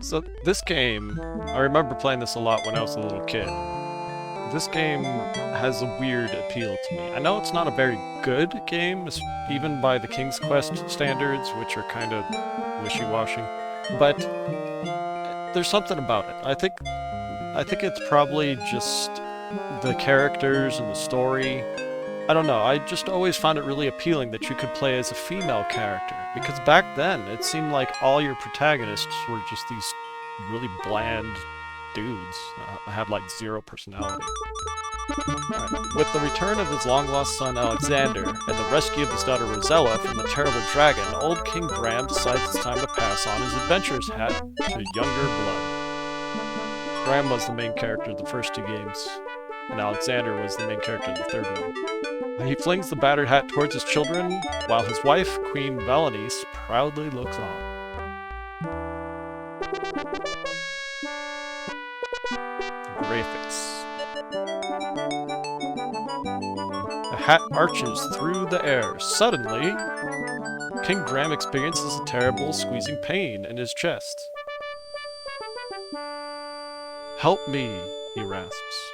So this game, I remember playing this a lot when I was a little kid. This game has a weird appeal to me. I know it's not a very good game, even by the King's Quest standards, which are kind of wishy-washy, but there's something about it. I think it's probably just the characters and the story. I don't know, I just always found it really appealing that you could play as a female character, because back then it seemed like all your protagonists were just these really bland dudes that had like zero personality. Right. With the return of his long-lost son Alexander and the rescue of his daughter Rosella from the terrible dragon, old King Graham decides it's time to pass on his adventurer's hat to younger blood. Graham was the main character of the first two games, and Alexander was the main character of the third one. He flings the battered hat towards his children, while his wife, Queen Valenice, proudly looks on. Graphics. The hat arches through the air. Suddenly, King Graham experiences a terrible squeezing pain in his chest. "Help me," he rasps.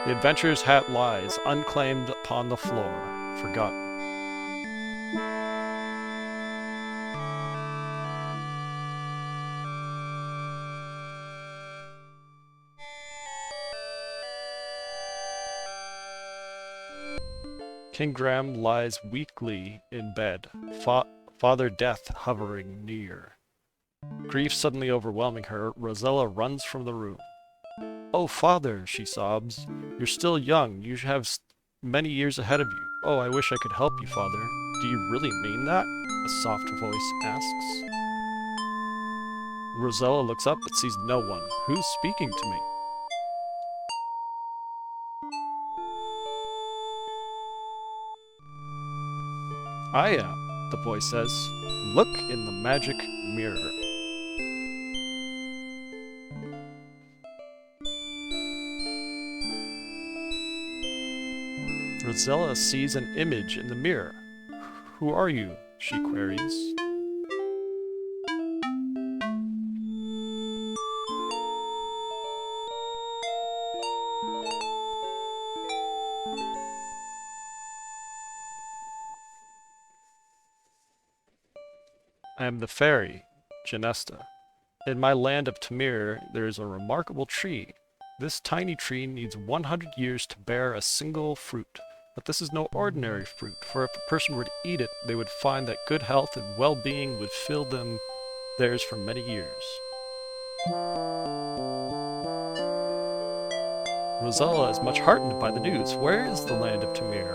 The adventurer's hat lies, unclaimed upon the floor, forgotten. King Graham lies weakly in bed, Father Death hovering near. Grief suddenly overwhelming her, Rosella runs from the room. "Oh, father," she sobs, "you're still young. You have many years ahead of you. Oh, I wish I could help you, father." "Do you really mean that?" a soft voice asks. Rosella looks up but sees no one. Who's speaking to me? "I am," the voice says. "Look in the magic mirror." Rosella sees an image in the mirror. "Who are you?" she queries. "I am the fairy, Genesta. In my land of Tamir, there is a remarkable tree. This tiny tree needs 100 years to bear a single fruit. But this is no ordinary fruit, for if a person were to eat it, they would find that good health and well-being would fill them theirs for many years." Rosella is much heartened by the news. Where is the land of Tamir?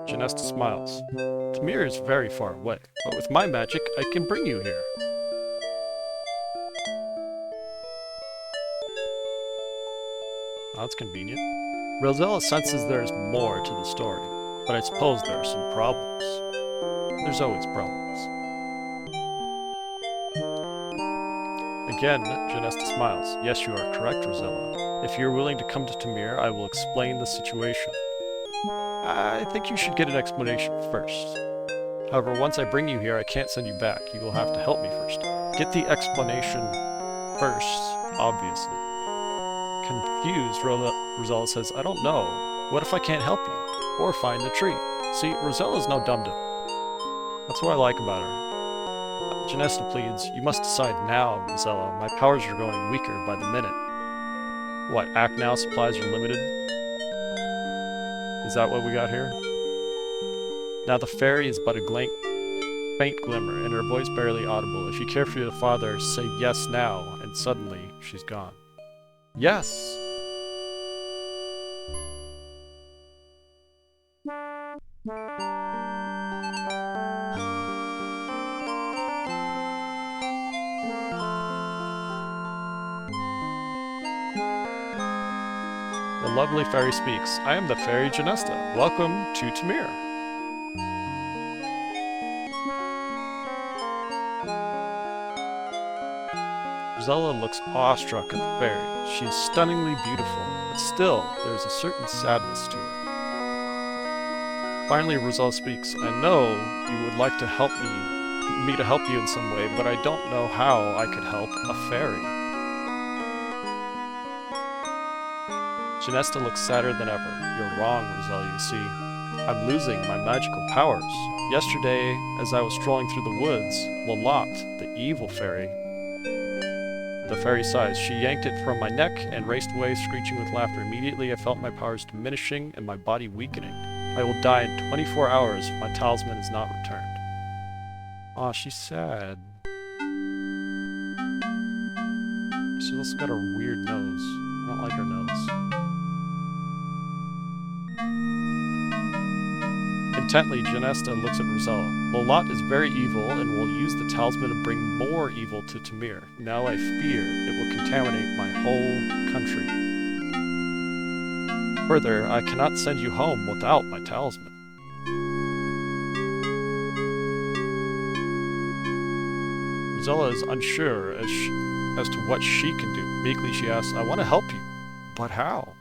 Genesta smiles. "Tamir is very far away, but with my magic, I can bring you here." That's convenient. Rosella senses there is more to the story, but I suppose there are some problems. There's always problems. Again, Genesta smiles. "Yes, you are correct, Rosella. If you're willing to come to Tamir, I will explain the situation." "I think you should get an explanation first. However, once I bring you here, I can't send you back. You will have to help me first." "Get the explanation first, obviously." Confused, Rosella says, "I don't know. What if I can't help you? Or find the tree?" See, Rosella's no dum-dum. That's what I like about her. Genesta pleads, "You must decide now, Rosella. My powers are growing weaker by the minute." "What, act now, supplies are limited?" Is that what we got here? Now the fairy is but a faint glimmer, and her voice barely audible. "If you care for your father, say yes now," and suddenly she's gone. "Yes!" The lovely fairy speaks. I am the fairy Genesta. Welcome to Tamir. Rosella looks awestruck at the fairy. She is stunningly beautiful, but still, there is a certain sadness to her. Finally, Rosella speaks. I know you would like to help me to help you in some way, but I don't know how I could help a fairy. Genesta looks sadder than ever. You're wrong, Rosella, you see. I'm losing my magical powers. Yesterday, as I was strolling through the woods, Lalot, the evil fairy, the fairy sighs. She yanked it from my neck and raced away, screeching with laughter. Immediately, I felt my powers diminishing and my body weakening. I will die in 24 hours if my talisman is not returned. Aw, she's sad. She's also got a weird nose. I don't like her nose. Intently, Genesta looks at Rosella. Lalot is very evil and will use the talisman to bring more evil to Tamir. Now I fear it will contaminate my whole country. Further, I cannot send you home without my talisman. Rosella is unsure as to what she can do. Meekly she asks, I want to help you, but how?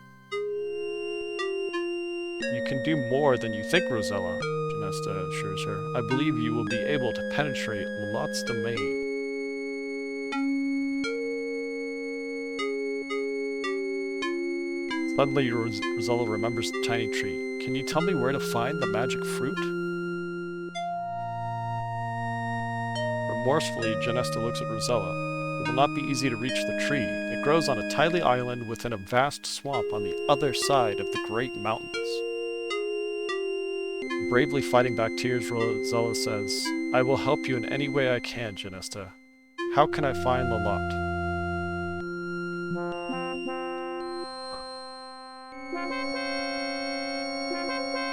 You can do more than you think, Rosella, Genesta assures her. I believe you will be able to penetrate Lalot's domain. Suddenly, Rosella remembers the tiny tree. Can you tell me where to find the magic fruit? Remorsefully, Genesta looks at Rosella. It will not be easy to reach the tree. It grows on a tiny island within a vast swamp on the other side of the great mountains. Bravely fighting back tears, Rosella says, I will help you in any way I can, Genesta. How can I find Lalot?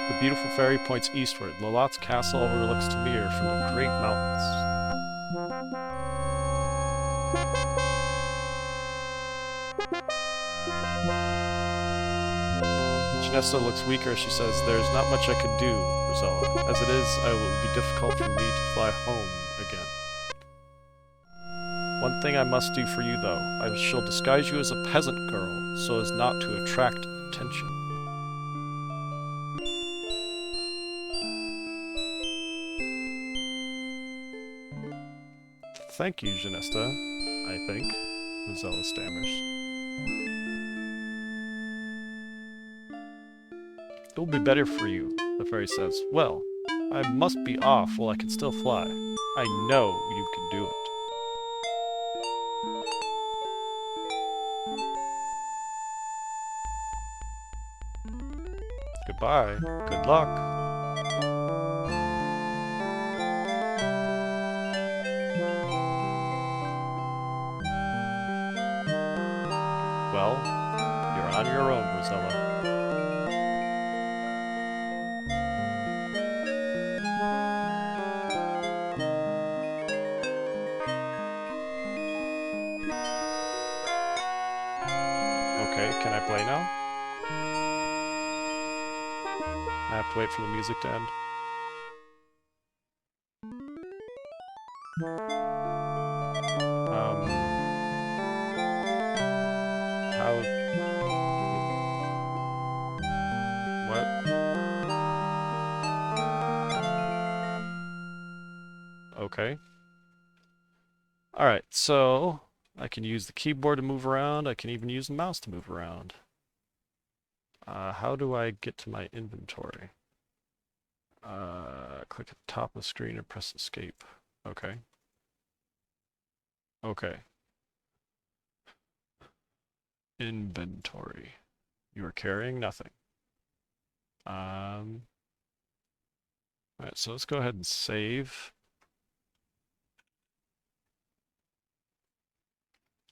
The beautiful fairy points eastward. Lalot's castle overlooks Tamir from the great mountains. Genesta looks weaker as she says, there is not much I can do, Rosella. As it is, it will be difficult for me to fly home again. One thing I must do for you, though. I shall disguise you as a peasant girl, so as not to attract attention. Thank you, Genesta, I think, Rosella stammers. It will be better for you, the fairy says. Well, I must be off while I can still fly. I know you can do it. Goodbye. Good luck. Well, you're on your own, Rosella. Okay, can I play now? I have to wait for the music to end. How... What? Okay. Alright, so... I can use the keyboard to move around, I can even use the mouse to move around. How do I get to my inventory? Click at the top of the screen and press escape. Okay. Okay. Inventory. You are carrying nothing. Alright, so let's go ahead and save.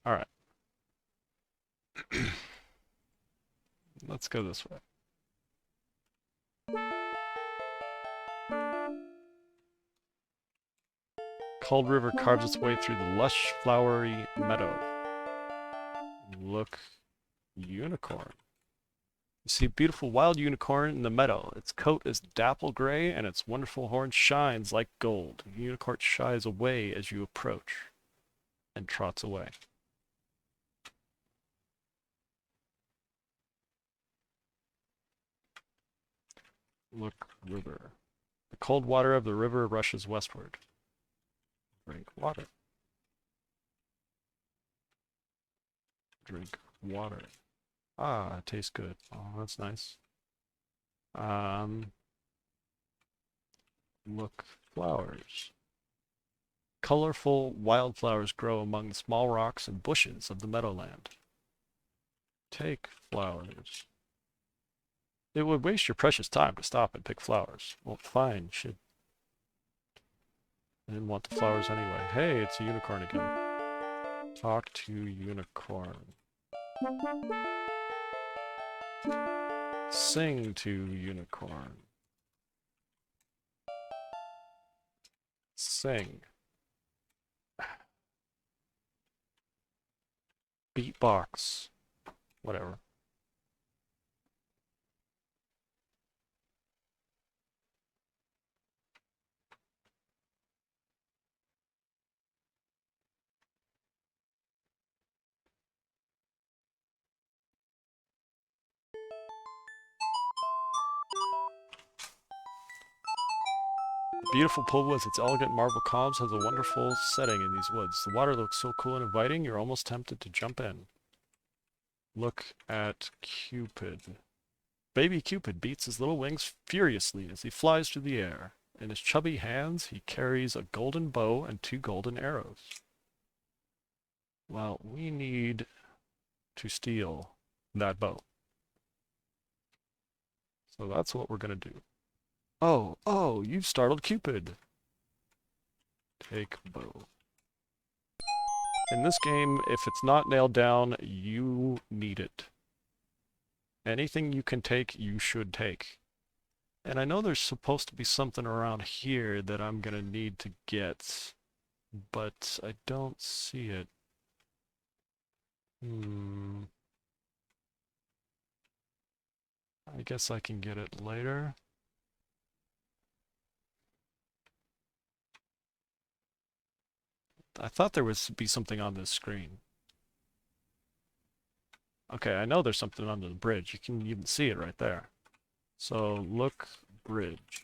Alright. Let's go this way. Cold River carves its way through the lush, flowery meadow. Look, unicorn. You see a beautiful wild unicorn in the meadow. Its coat is dapple gray, and its wonderful horn shines like gold. The unicorn shies away as you approach and trots away. Look, river. The cold water of the river rushes westward. Drink water. Drink water. Ah, it tastes good. Oh, that's nice. Look, flowers. Colorful wildflowers grow among the small rocks and bushes of the meadowland. Take flowers. It would waste your precious time to stop and pick flowers. Well, fine, should. I didn't want the flowers anyway. Hey, it's a unicorn again. Talk to unicorn. Sing to unicorn. Sing. Beatbox. Whatever. The beautiful pool with its elegant marble columns has a wonderful setting in these woods. The water looks so cool and inviting, you're almost tempted to jump in. Look at Cupid. Baby Cupid beats his little wings furiously as he flies through the air. In his chubby hands, he carries a golden bow and 2 golden arrows. Well, we need to steal that bow. So that's what we're going to do. Oh, you've startled Cupid. Take bow. In this game, if it's not nailed down, you need it. Anything you can take, you should take. And I know there's supposed to be something around here that I'm gonna need to get, but I don't see it. I guess I can get it later. I thought there was be something on this screen. Okay, I know there's something under the bridge. You can even see it right there. So, look, bridge.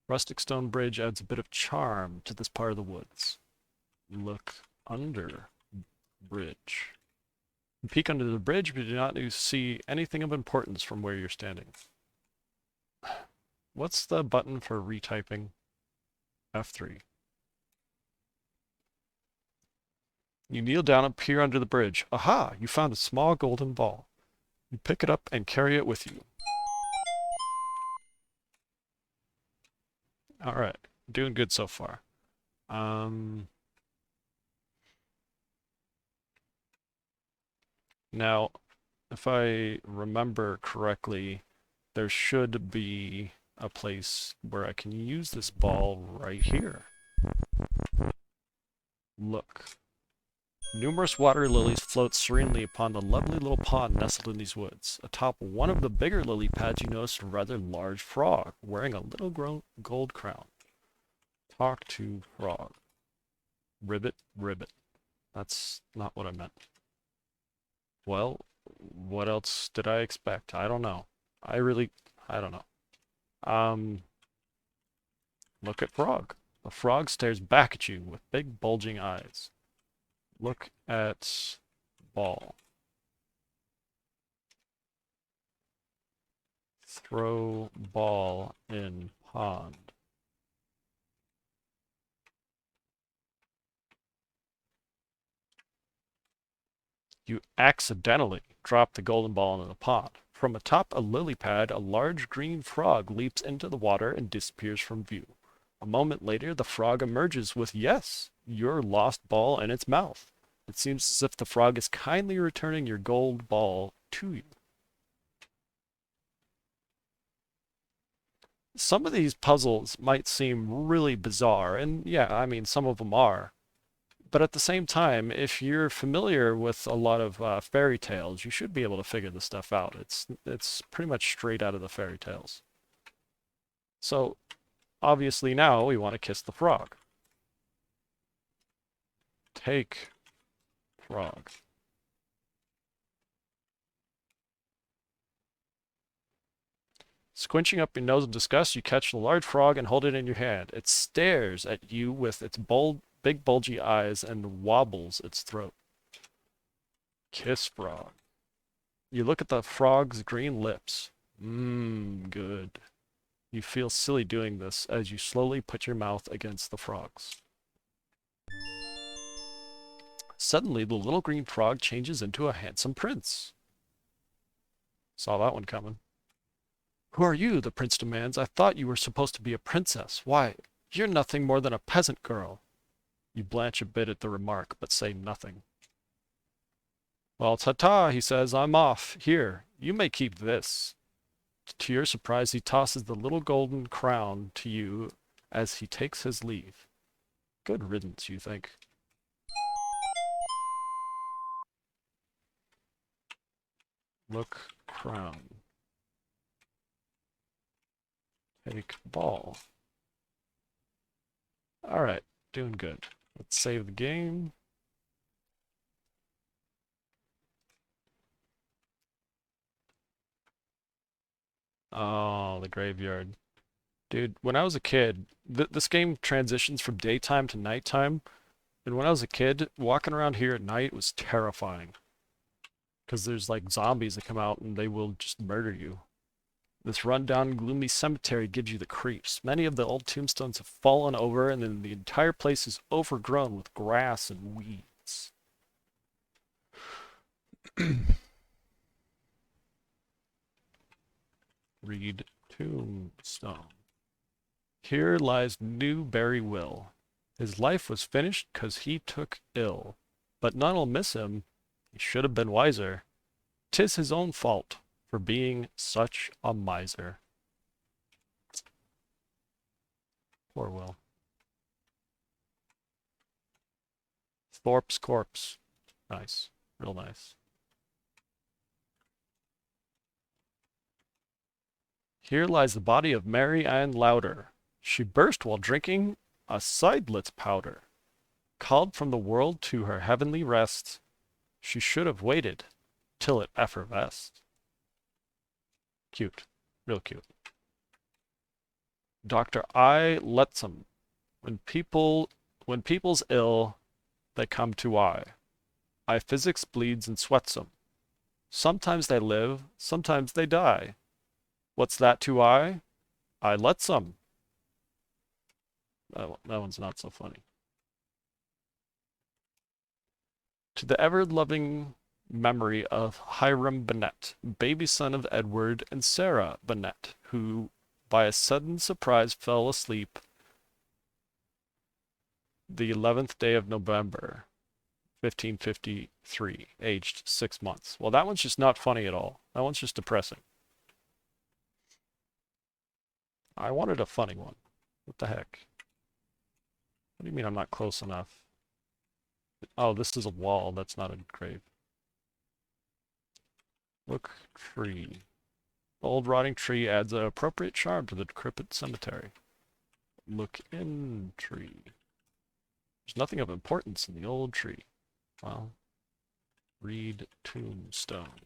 Rustic stone bridge adds a bit of charm to this part of the woods. Look under bridge. You peek under the bridge, but you do not see anything of importance from where you're standing. What's the button for retyping? F3. You kneel down and peer under the bridge. Aha! You found a small golden ball. You pick it up and carry it with you. Alright, doing good so far. Now, if I remember correctly, there should be a place where I can use this ball right here. Look. Numerous water lilies float serenely upon the lovely little pond nestled in these woods. Atop one of the bigger lily pads you notice a rather large frog, wearing a little gold crown. Talk to frog. Ribbit, ribbit. That's not what I meant. Well, what else did I expect? I don't know. I don't know. Look at frog. The frog stares back at you with big bulging eyes. Look at ball. Throw ball in pond. You accidentally drop the golden ball into the pond. From atop a lily pad, a large green frog leaps into the water and disappears from view. A moment later, the frog emerges with, yes, your lost ball in its mouth. It seems as if the frog is kindly returning your gold ball to you. Some of these puzzles might seem really bizarre, and yeah, I mean, some of them are. But at the same time, if you're familiar with a lot of fairy tales, you should be able to figure this stuff out. It's pretty much straight out of the fairy tales. So obviously now we want to kiss the frog. Take frog. Squinching up your nose in disgust, you catch the large frog and hold it in your hand. It stares at you with its big bulgy eyes and wobbles its throat. Kiss frog. You look at the frog's green lips. Mmm, good. You feel silly doing this as you slowly put your mouth against the frog's. Suddenly, the little green frog changes into a handsome prince. Saw that one coming. Who are you? The prince demands. I thought you were supposed to be a princess. Why, you're nothing more than a peasant girl. You blanch a bit at the remark, but say nothing. Well, ta-ta, he says. I'm off. Here, you may keep this. To your surprise, he tosses the little golden crown to you as he takes his leave. Good riddance, you think. Look, crown. Take ball. Alright, doing good. Let's save the game. Oh, the graveyard. Dude, when I was a kid, this game transitions from daytime to nighttime. And when I was a kid, walking around here at night was terrifying. Because there's like zombies that come out and they will just murder you. This rundown, gloomy cemetery gives you the creeps. Many of the old tombstones have fallen over, and then the entire place is overgrown with grass and weeds. Read tombstone. Here lies Newberry Will. His life was finished 'cause he took ill. But none'll miss him. He should have been wiser. 'Tis his own fault for being such a miser. Poor Will. Thorpe's corpse. Nice. Real nice. Here lies the body of Mary Ann Louder. She burst while drinking a seidlitz powder. Called from the world to her heavenly rest, she should have waited till it effervesced. Cute. Real cute. Dr. I. Letzum. When people's ill, they come to I physics bleeds and sweats 'em. Sometimes they live, sometimes they die. What's that to I Letzum. That one's not so funny. To the ever-loving memory of Hiram Bennett, baby son of Edward and Sarah Bennett, who by a sudden surprise fell asleep the 11th day of November, 1553, aged 6 months. Well, that one's just not funny at all. That one's just depressing. I wanted a funny one. What the heck? What do you mean I'm not close enough? Oh, this is a wall. That's not a grave. Look, tree. Old rotting tree adds an appropriate charm to the decrepit cemetery. Look in tree. There's nothing of importance in the old tree. Well, read tombstone.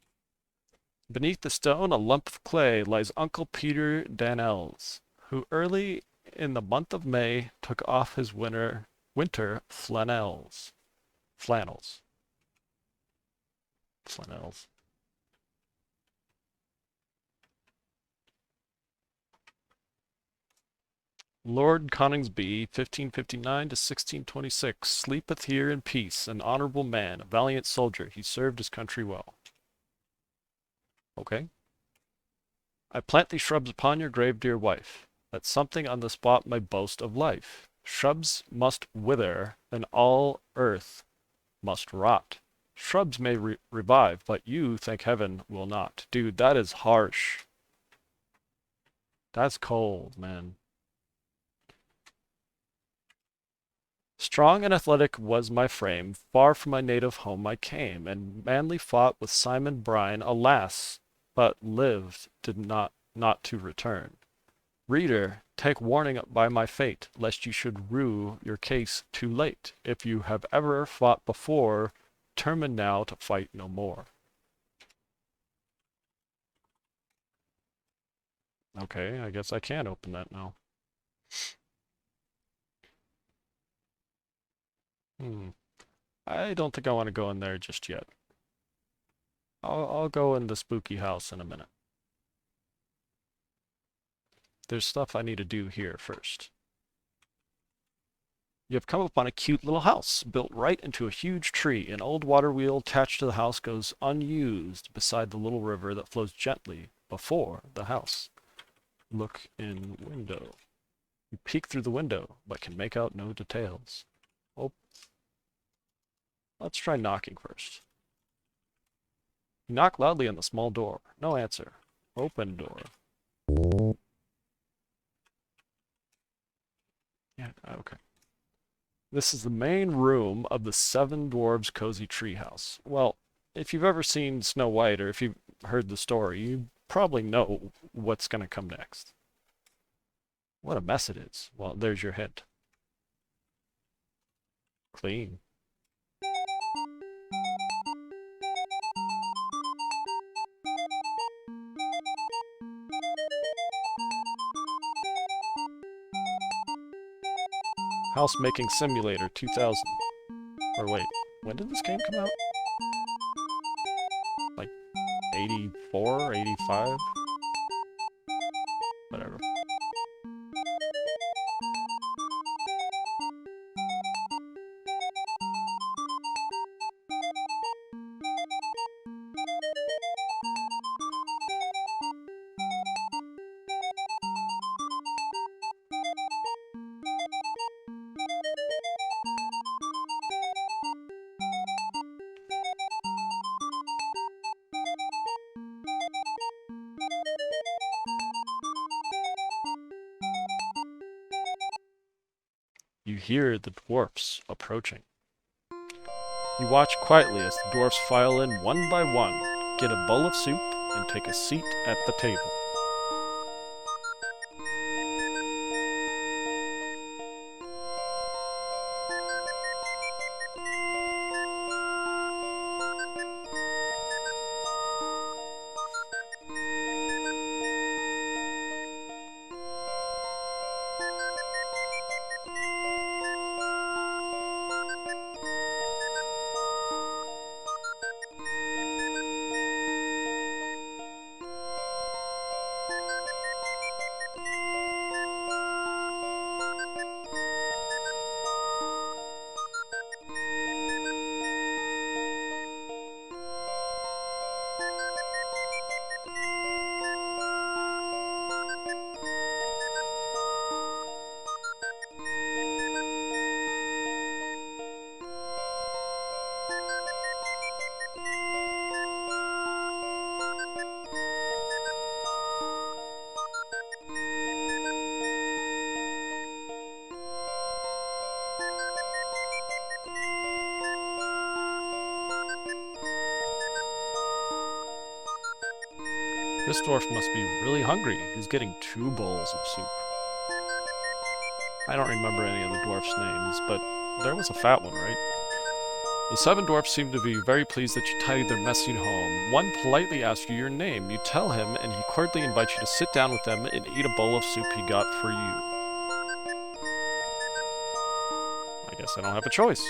Beneath the stone, a lump of clay, lies Uncle Peter Danels, who early in the month of May took off his winter flannels. Flannels. Lord Coningsby, 1559 to 1626, sleepeth here in peace, an honorable man, a valiant soldier, he served his country well. Okay. I plant these shrubs upon your grave, dear wife, that something on the spot may boast of life. Shrubs must wither, and all earth must rot. Shrubs may revive, but you, thank heaven, will not. Dude, that is harsh. That's cold, man. Strong and athletic was my frame, far from my native home I came, and manly fought with Simon Brine, alas, but lived, did not to return. Reader, take warning by my fate, lest you should rue your case too late. If you have ever fought before, determine now to fight no more. Okay, I guess I can open that now. I don't think I want to go in there just yet. I'll go in the spooky house in a minute. There's stuff I need to do here first. You have come upon a cute little house, built right into a huge tree. An old water wheel attached to the house goes unused beside the little river that flows gently before the house. Look in window. You peek through the window, but can make out no details. Oh. Let's try knocking first. You knock loudly on the small door. No answer. Open door. Yeah, okay. This is the main room of the Seven Dwarves Cozy Treehouse. Well, if you've ever seen Snow White, or if you've heard the story, you probably know what's going to come next. What a mess it is. Well, there's your hint. Clean. House Making Simulator 2000. Or wait, when did this game come out? Like 84, 85? Whatever. You hear the dwarfs approaching. You watch quietly as the dwarfs file in one by one, get a bowl of soup, and take a seat at the table. This dwarf must be really hungry. He's getting 2 bowls of soup. I don't remember any of the dwarfs' names, but there was a fat one, right? The 7 dwarfs seem to be very pleased that you tidied their messy home. One politely asks you your name. You tell him, and he cordially invites you to sit down with them and eat a bowl of soup he got for you. I guess I don't have a choice.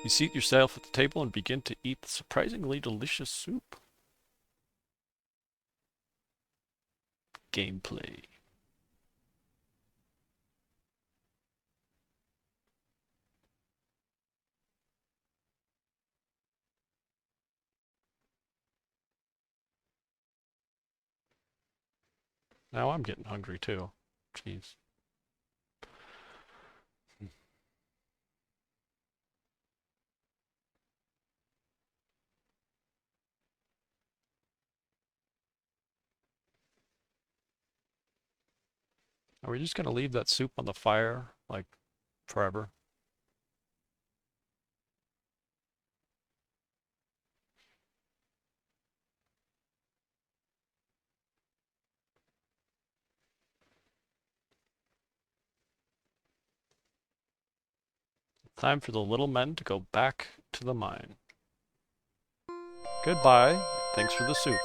You seat yourself at the table and begin to eat the surprisingly delicious soup. Gameplay. Now I'm getting hungry too. Jeez. Are we just gonna leave that soup on the fire like forever. Time for the little men to go back to the mine. Goodbye. Thanks for the soup,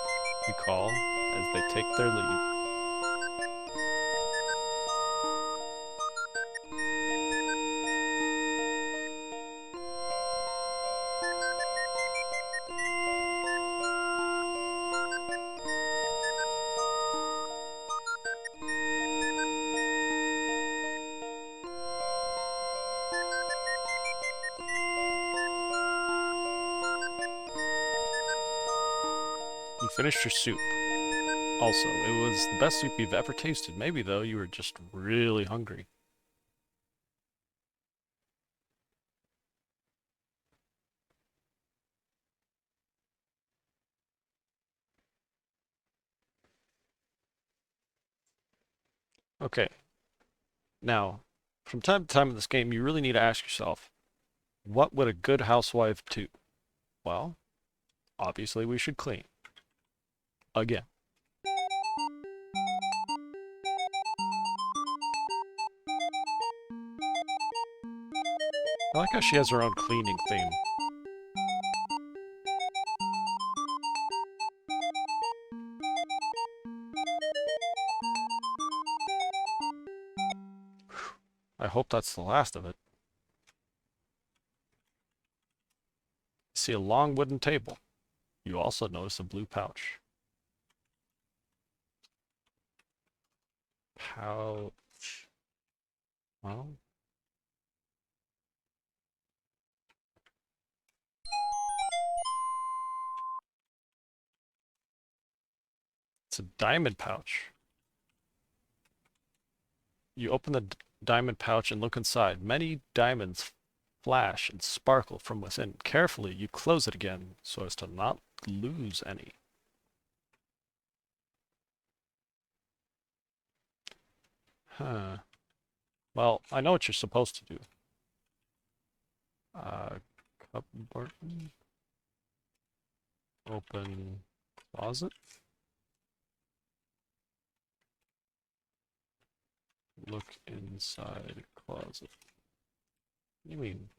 you call as they take their leave. You finished your soup. Also, it was the best soup you've ever tasted. Maybe, though, you were just really hungry. Okay, now, from time to time in this game, you really need to ask yourself, what would a good housewife do? Well, obviously we should clean. Again. I like how she has her own cleaning theme. I hope that's the last of it. You see a long wooden table. You also notice a blue pouch. Pouch. Well, it's a diamond pouch. You open the diamond pouch and look inside. Many diamonds flash and sparkle from within. Carefully, you close it again so as to not lose any. Huh. Well, I know what you're supposed to do. Cupboard. Open closet. Look inside closet. What do you mean?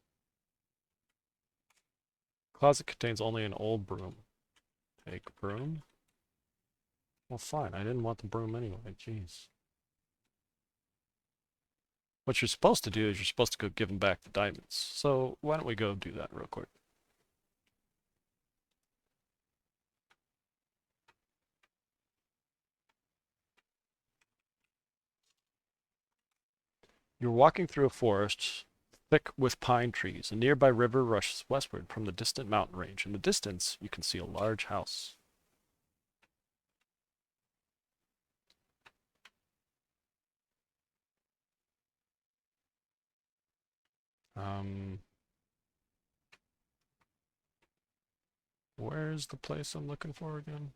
Closet contains only an old broom. Take broom? Well, fine. I didn't want the broom anyway. Jeez. What you're supposed to do is you're supposed to go give him back the diamonds. So why don't we go do that real quick? You're walking through a forest thick with pine trees. A nearby river rushes westward from the distant mountain range. In the distance, you can see a large house. Um, where's the place I'm looking for again?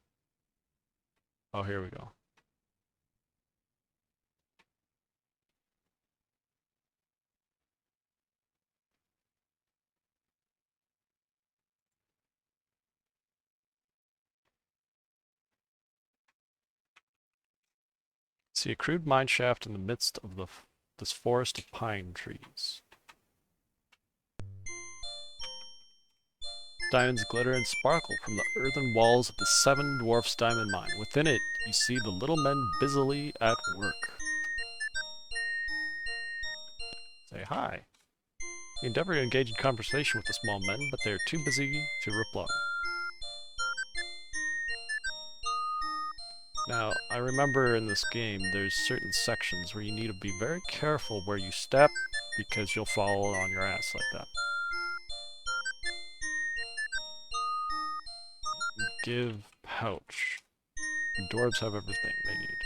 Oh, here we go. See a crude mine shaft in the midst of this forest of pine trees. Diamonds glitter and sparkle from the earthen walls of the Seven Dwarfs diamond mine. Within it, you see the little men busily at work. Say hi. You endeavor to engage in conversation with the small men, but they are too busy to reply. Now, I remember in this game, there's certain sections where you need to be very careful where you step, because you'll fall on your ass like that. Give pouch. The dwarves have everything they need.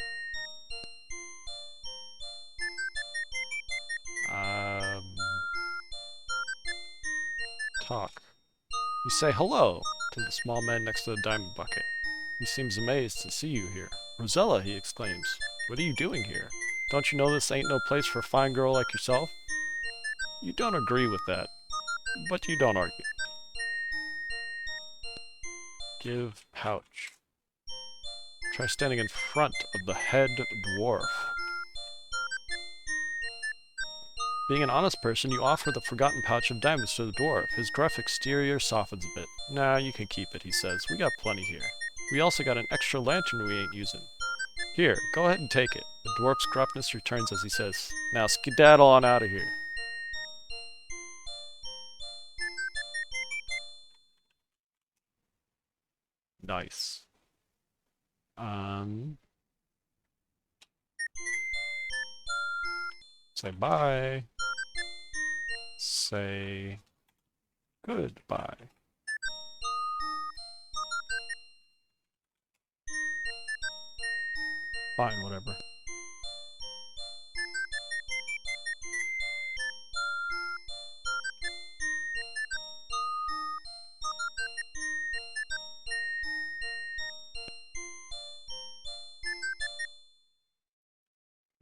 Talk. You say hello to the small man next to the diamond bucket. He seems amazed to see you here. Rosella, he exclaims. What are you doing here? Don't you know this ain't no place for a fine girl like yourself? You don't agree with that, but you don't argue. Give pouch. Try standing in front of the head dwarf. Being an honest person, you offer the forgotten pouch of diamonds to the dwarf. His gruff exterior softens a bit. Nah, you can keep it, he says. We got plenty here. We also got an extra lantern we ain't using. Here, go ahead and take it. The dwarf's gruffness returns as he says, now skedaddle on out of here. Nice. Say bye. Say goodbye. Fine, whatever.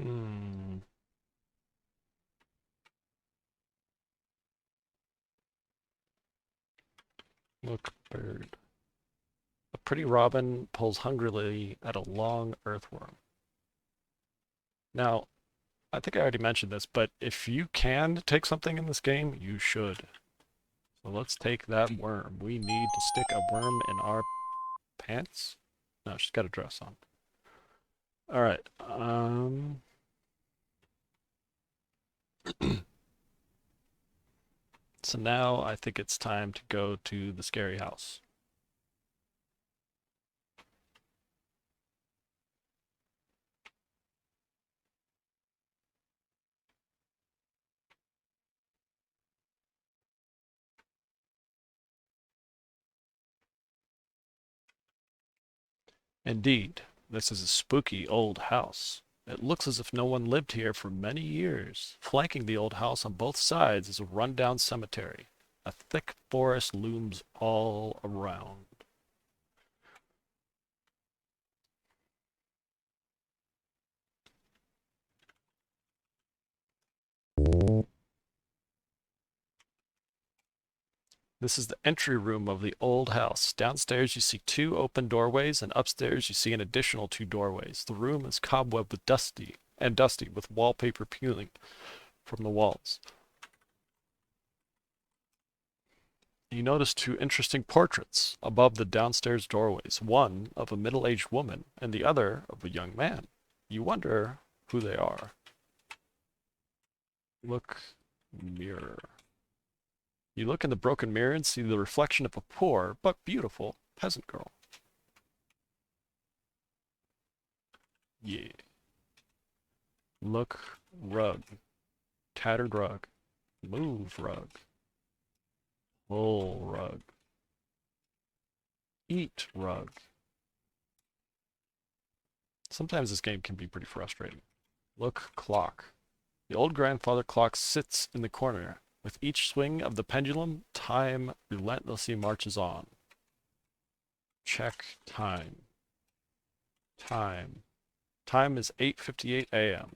Hmm. Look, bird. A pretty robin pulls hungrily at a long earthworm. Now, I think I already mentioned this, but if you can take something in this game, you should. So let's take that worm. We need to stick a worm in our pants? No, she's got a dress on. Alright, so now I think it's time to go to the scary house. Indeed, this is a spooky old house. It looks as if no one lived here for many years. Flanking the old house on both sides is a rundown cemetery. A thick forest looms all around. This is the entry room of the old house. Downstairs you see two open doorways, and upstairs you see an additional two doorways. The room is cobwebbed with dusty, with wallpaper peeling from the walls. You notice two interesting portraits above the downstairs doorways, one of a middle-aged woman and the other of a young man. You wonder who they are. Look, mirror. You look in the broken mirror and see the reflection of a poor but beautiful peasant girl. Yeah. Look, rug. Tattered rug. Move, rug. Pull, rug. Eat, rug. Sometimes this game can be pretty frustrating. Look, clock. The old grandfather clock sits in the corner. With each swing of the pendulum, time relentlessly marches on. Check time. Time. Time is 8:58 a.m.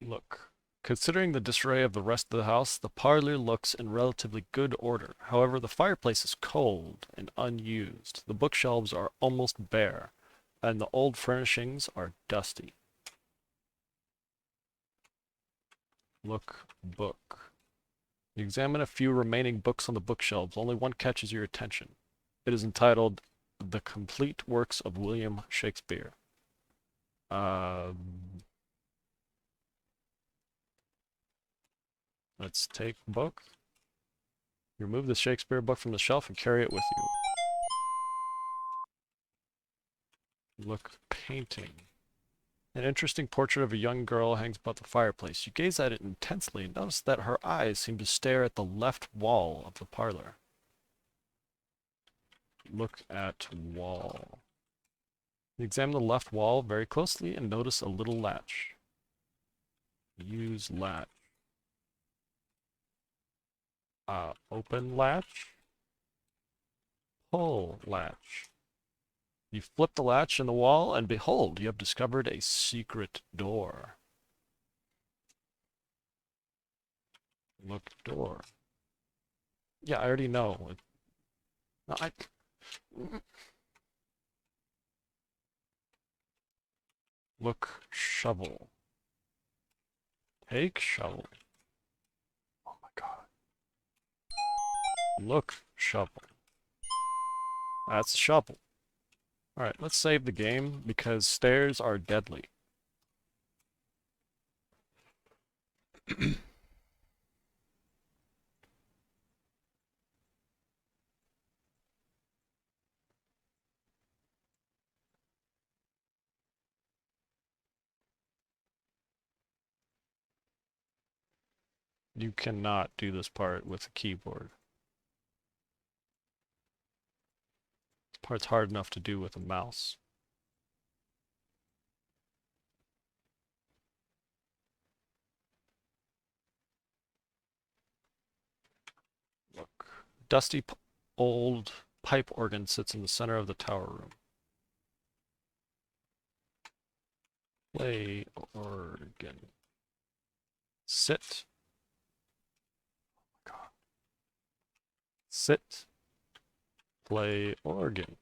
Look. Considering the disarray of the rest of the house, the parlor looks in relatively good order. However, the fireplace is cold and unused. The bookshelves are almost bare, and the old furnishings are dusty. Look, book. You examine a few remaining books on the bookshelves. Only one catches your attention. It is entitled The Complete Works of William Shakespeare. Let's take book. Remove the Shakespeare book from the shelf and carry it with you. Look, painting. An interesting portrait of a young girl hangs above the fireplace. You gaze at it intensely and notice that her eyes seem to stare at the left wall of the parlor. Look at wall. You examine the left wall very closely and notice a little latch. Use latch. Open latch, pull latch. You flip the latch in the wall, and behold, you have discovered a secret door. Look, door. Yeah, I already know. No, look, shovel. Take shovel. Oh my god. Look, shovel. That's a shovel. Alright, let's save the game because stairs are deadly. You cannot do this part with a keyboard. This part's hard enough to do with a mouse. Look. Dusty old pipe organ sits in the center of the tower room. Play organ. Sit. Oh my god. Sit. Play organ.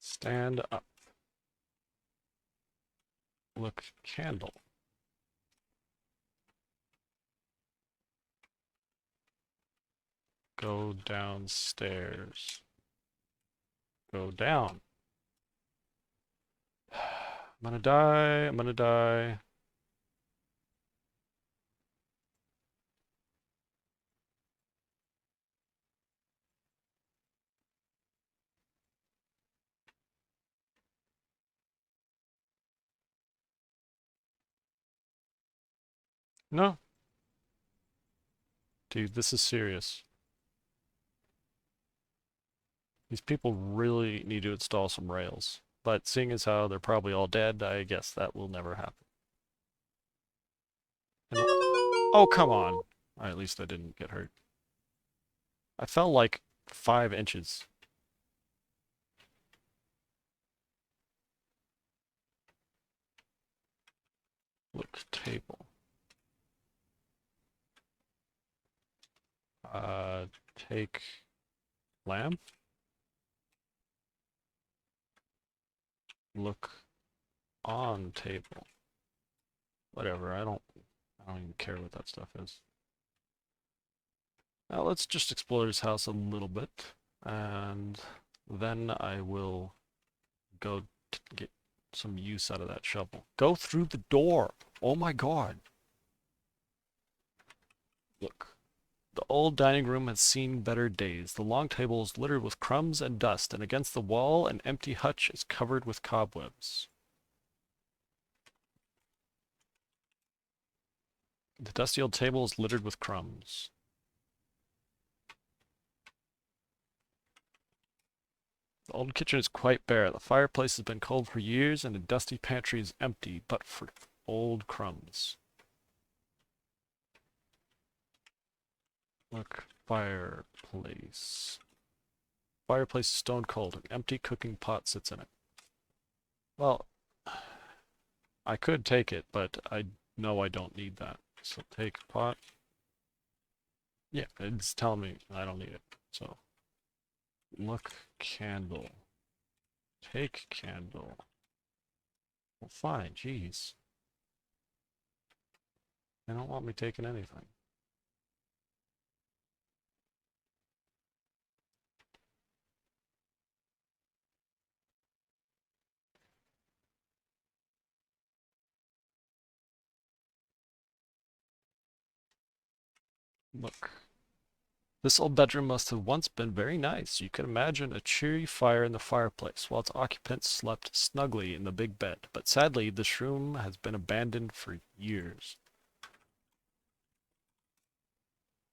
Stand up. Look, candle. Go downstairs. Go down. I'm gonna die. I'm gonna die. No. Dude, this is serious. These people really need to install some rails. But seeing as how they're probably all dead, I guess that will never happen. And, oh, come on. At least I didn't get hurt. I fell like 5 inches. Look, table. Take lamp. Look on table. Whatever, I don't even care what that stuff is. Now let's just explore this house a little bit, and then I will go get some use out of that shovel. Go through the door! Oh my god! Look. The old dining room has seen better days. The long table is littered with crumbs and dust, and against the wall an empty hutch is covered with cobwebs. The dusty old table is littered with crumbs. The old kitchen is quite bare. The fireplace has been cold for years, and the dusty pantry is empty, but for old crumbs. Look, fireplace. Fireplace is stone cold. An empty cooking pot sits in it. Well, I could take it, but I know I don't need that. So take pot. Yeah, it's telling me I don't need it. So look, candle. Take candle. Well, fine, jeez. They don't want me taking anything. Look. This old bedroom must have once been very nice. You could imagine a cheery fire in the fireplace while its occupants slept snugly in the big bed. But sadly, this room has been abandoned for years.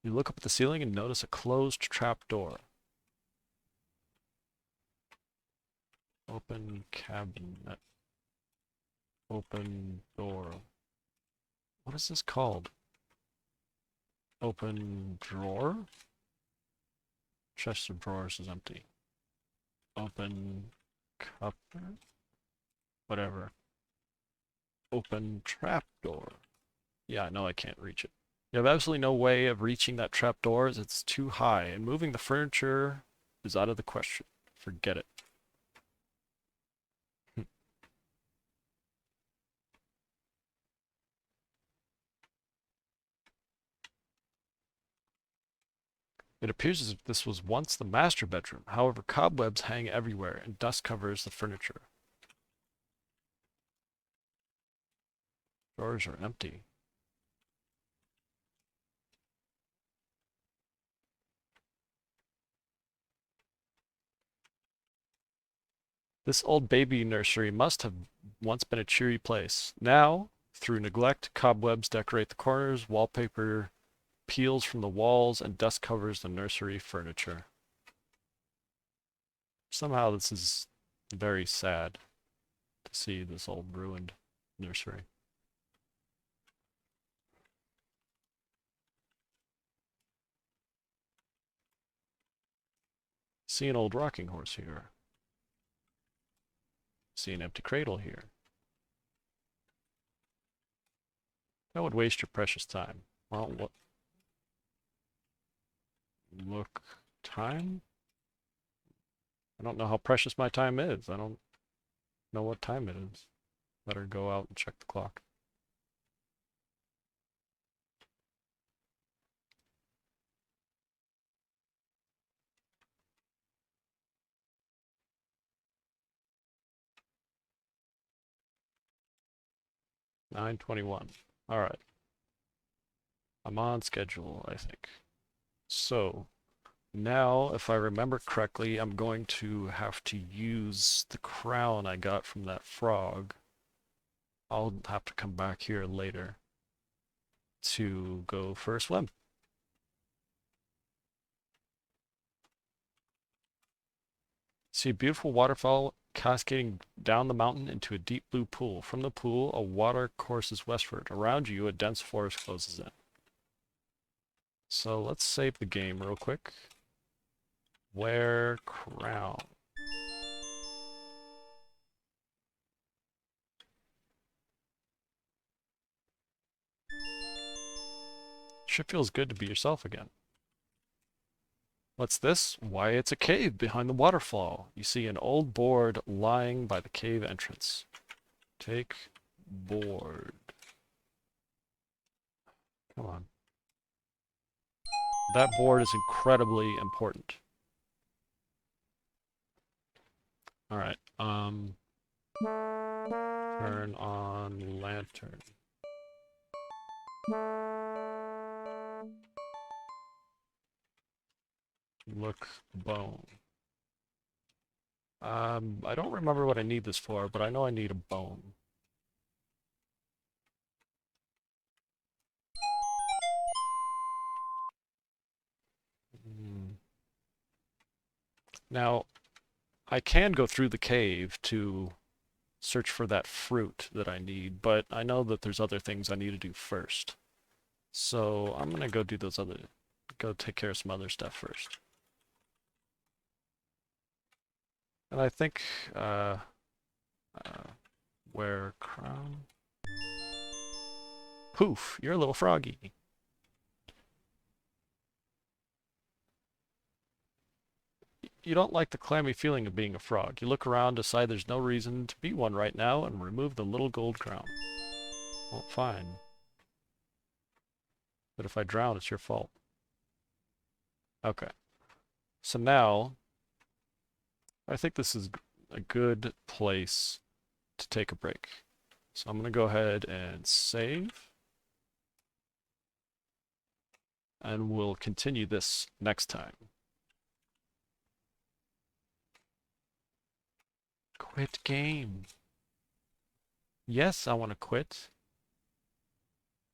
You look up at the ceiling and notice a closed trap door. Open cabinet. Open door. What is this called? Open drawer? Chest of drawers is empty. Open cupboard? Whatever. Open trap door. Yeah, I know I can't reach it. You have absolutely no way of reaching that trap door as it's too high, and moving the furniture is out of the question. Forget it. It appears as if this was once the master bedroom. However, cobwebs hang everywhere, and dust covers the furniture. Drawers are empty. This old baby nursery must have once been a cheery place. Now, through neglect, cobwebs decorate the corners, wallpaper peels from the walls, and dust covers the nursery furniture. Somehow this is very sad to see this old ruined nursery. See an old rocking horse here. See an empty cradle here. That would waste your precious time. Well, what? Look, time? I don't know how precious my time is. I don't know what time it is. Better go out and check the clock. "9:21. Alright. I'm on schedule, I think. So, now, if I remember correctly, I'm going to have to use the crown I got from that frog. I'll have to come back here later to go for a swim. See a beautiful waterfall cascading down the mountain into a deep blue pool. From the pool, a water courses westward. Around you, a dense forest closes in. So let's save the game real quick. Wear crown. Sure feels good to be yourself again. What's this? Why, it's a cave behind the waterfall. You see an old board lying by the cave entrance. Take board. Come on. That board is incredibly important. Alright, turn on lantern. Look bone. I don't remember what I need this for, but I know I need a bone. Now, I can go through the cave to search for that fruit that I need, but I know that there's other things I need to do first. So I'm gonna go do go take care of some other stuff first. And I think, wear crown. Poof, you're a little froggy. You don't like the clammy feeling of being a frog. You look around, decide there's no reason to be one right now, and remove the little gold crown. Well, fine. But if I drown, it's your fault. Okay. So now, I think this is a good place to take a break. So I'm going to go ahead and save. and we'll continue this next time. Quit game. Yes, I want to quit.